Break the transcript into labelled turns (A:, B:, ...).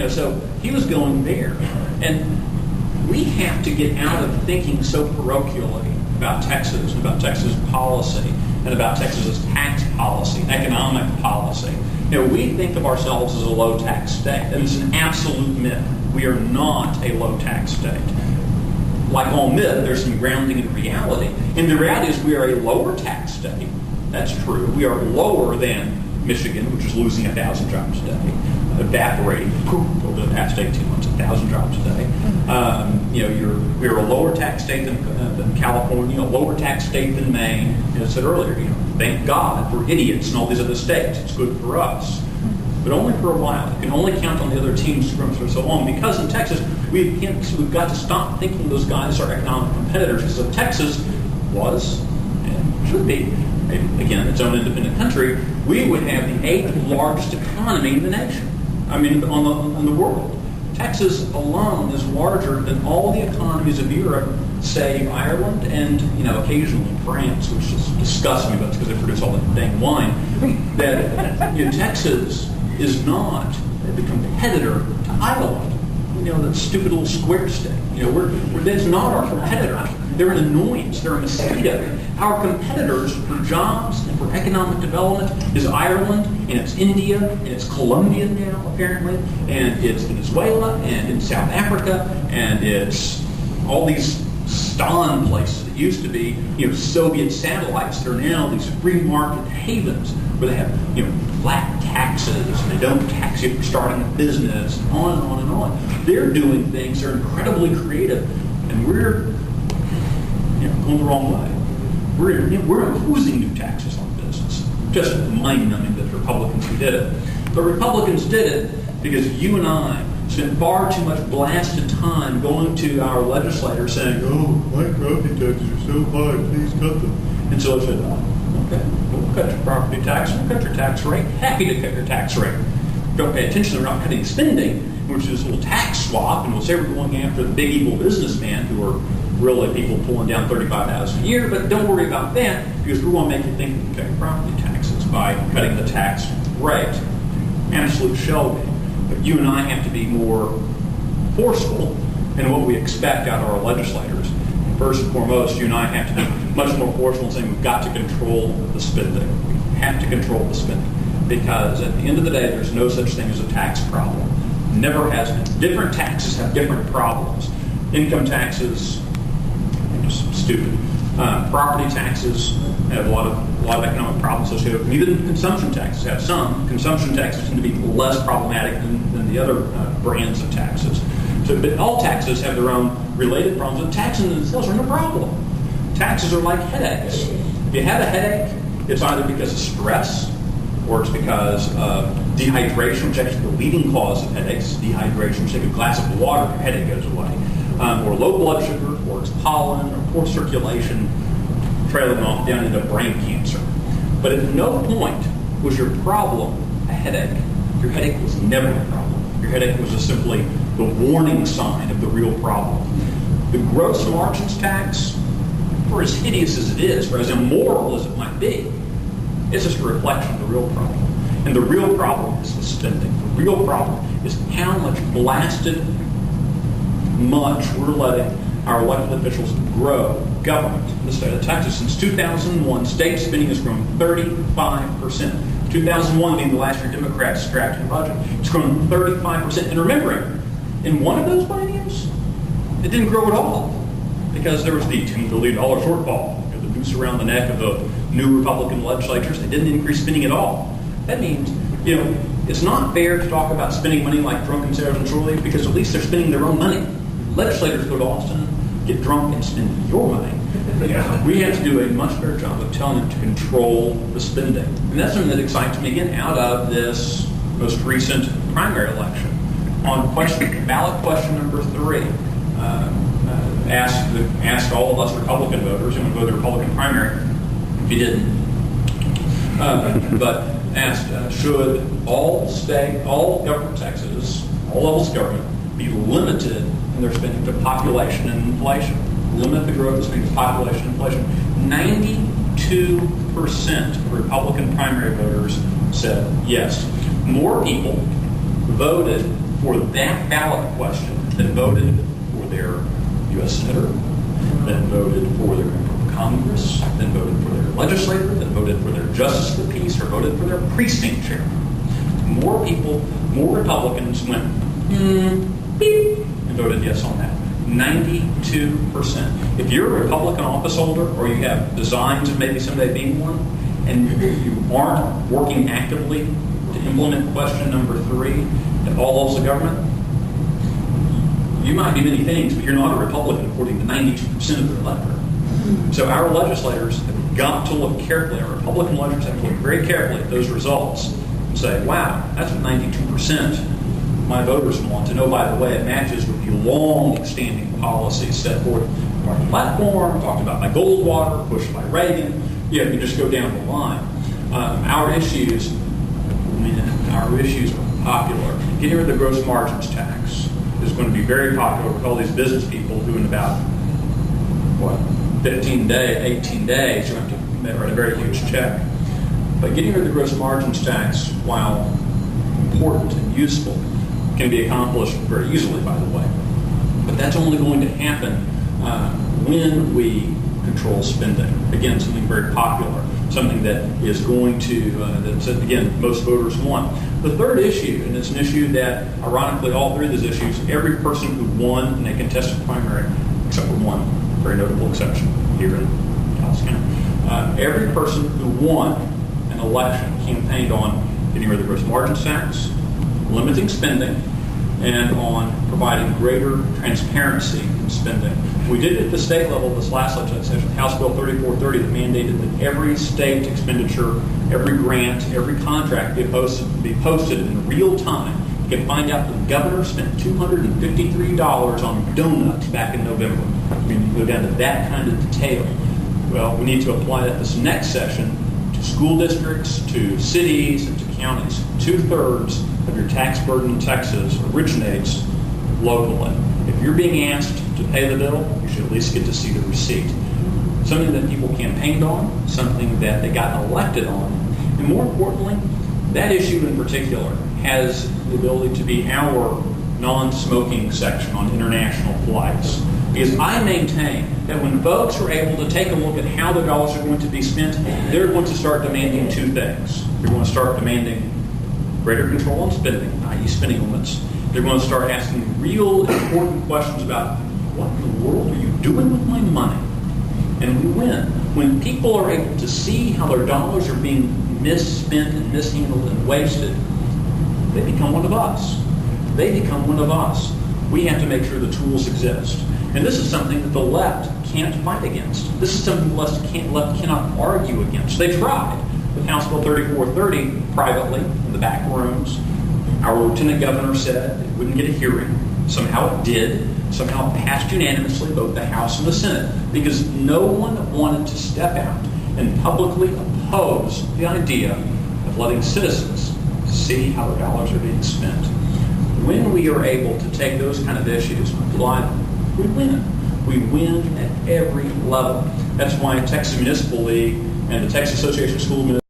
A: So he was going there. And we have to get out of thinking so parochially about Texas, and about Texas policy, and about Texas's tax policy, economic policy. We think of ourselves as a low-tax state, and it's an absolute myth. We are not a low-tax state. Like all myth, there's some grounding in reality. And the reality is we are a lower-tax state. That's true. We are lower than Michigan, which is losing 1,000 jobs a day, evaporating over the past 18 months, 1,000 jobs a day. We're a lower tax state than California, a lower tax state than Maine. As I said earlier, thank God for idiots in all these other states. It's good for us, but only for a while. You can only count on the other teams for so long, because in Texas we've got to stop thinking those guys are economic competitors. Because if Texas was and should be, again, its own independent country, we would have the 8th largest economy in the nation. On the world. Texas alone is larger than all the economies of Europe, save Ireland and occasionally France, which is disgusting about because they produce all that dang wine. That Texas is not the competitor to Ireland. That stupid little square state. That's not our competitor. They're an annoyance. They're a mosquito. Our competitors for jobs and for economic development is Ireland, and it's India, and it's Colombia now, apparently, and it's Venezuela, and it's South Africa, and it's all these Stan places that used to be, Soviet satellites that are now these free market havens where they have, flat taxes, and they don't tax you for starting a business, and on and on and on. They're doing things, they're incredibly creative, and we're going the wrong way. We're imposing new taxes on business. Just mind-numbing that the Republicans who did it. But Republicans did it because you and I spent far too much blasted time going to our legislators saying, my property taxes are so high, please cut them. And so I said, okay, we'll cut your property tax, we'll cut your tax rate. Happy to cut your tax rate. Don't pay attention, we're not cutting spending, which is a little tax swap, and we'll say we're going after the big evil businessmen who are really people pulling down $35,000 a year, but don't worry about that because we want to make you think we can cut your property taxes by cutting the tax rate. Absolute shell game. But you and I have to be more forceful in what we expect out of our legislators. And first and foremost, you and I have to be much more forceful in saying we've got to control the spending. We have to control the spending because at the end of the day, there's no such thing as a tax problem. Never has been. Different taxes have different problems. Income taxes, stupid. Property taxes have a lot of economic problems associated with them. Even consumption taxes have some. Consumption taxes tend to be less problematic than the other brands of taxes. But all taxes have their own related problems, and taxes themselves are no problem. Taxes are like headaches. If you have a headache, it's either because of stress or it's because of dehydration, which is actually the leading cause of headaches. Dehydration, you take a glass of water, your headache goes away. Or low blood sugar, or it's pollen, or poor circulation, trailing off down into brain cancer. But at no point was your problem a headache. Your headache was never a problem. Your headache was just simply the warning sign of the real problem. The gross margins tax, for as hideous as it is, for as immoral as it might be, it's just a reflection of the real problem. And the real problem is the spending. The real problem is how much we're letting our elected officials grow government in the state of Texas. Since 2001, state spending has grown 35%. 2001 being the last year Democrats drafted the budget. It's grown 35%. And remembering, in one of those bienniums, it didn't grow at all because there was the $10 billion shortfall, the noose around the neck of the new Republican legislatures. They didn't increase spending at all. That means, it's not fair to talk about spending money like drunken sailors and shore leave because at least they're spending their own money. Legislators go to Austin, get drunk, and spend your money. We have to do a much better job of telling them to control the spending. And that's something that excites me, again, out of this most recent primary election. On ballot question number 3, asked all of us Republican voters who would vote the Republican primary, if you didn't, but asked, should all government taxes, all levels of government, be limited in their spending to population and inflation? Limit the growth of spending to population and inflation. 92% of Republican primary voters said yes. More people voted for that ballot question that voted for their U.S. Senator, that voted for their member of Congress, then voted for their legislator, then voted for their Justice of the Peace, or voted for their precinct chair. More people, more Republicans went, beep, and voted yes on that. 92%. If you're a Republican office holder, or you have designs of maybe someday being one, and you aren't working actively to implement question number 3 at all levels of government, you might be many things, but you're not a Republican according to 92% of the electorate. So our legislators have got to look carefully, our Republican legislators have to look very carefully at those results and say, wow, that's what 92% of my voters want. To know, by the way, it matches with the long-standing policies set forth in our platform, talked about by Goldwater, pushed by Reagan. You can just go down the line. Our issues are popular. Getting rid of the gross margins tax is going to be very popular with all these business people who in about, 18 days, you're going to write a very huge check. But getting rid of the gross margins tax, while important and useful, can be accomplished very easily, by the way. But that's only going to happen when we control spending. Again, something very popular, something that is going to, that again, most voters want. The third issue, and it's an issue that, ironically, all 3 of these issues, every person who won in a contested primary, except for one very notable exception here in Dallas County, every person who won an election campaigned on getting rid of the gross margins tax, limiting spending, and on providing greater transparency in spending. We did it at the state level this last legislative session, House Bill 3430, that mandated that every state expenditure, every grant, every contract be posted in real time. You can find out the governor spent $253 on donuts back in November. I mean, you go down to that kind of detail. Well, we need to apply that this next session to school districts, to cities, and to counties. 2/3 of your tax burden in Texas originates locally. If you're being asked to pay the bill, you should at least get to see the receipt. Something that people campaigned on, something that they got elected on, and more importantly, that issue in particular has the ability to be our non-smoking section on international flights. Because I maintain that when folks are able to take a look at how the dollars are going to be spent, they're going to start demanding 2 things. They're going to start demanding greater control on spending, i.e. spending limits. They're going to start asking real important questions about what in the world are you doing with my money? And we win. When people are able to see how their dollars are being misspent and mishandled and wasted, they become one of us. They become one of us. We have to make sure the tools exist. And this is something that the left can't fight against. This is something the left cannot argue against. They tried with House Bill 3430 privately in the back rooms. Our lieutenant governor said it wouldn't get a hearing. Somehow it did. Somehow it passed unanimously, both the House and the Senate, because no one wanted to step out and publicly oppose the idea of letting citizens see how their dollars are being spent. When we are able to take those kind of issues and apply them, we win. We win at every level. That's why Texas Municipal League and the Texas Association of School Administrators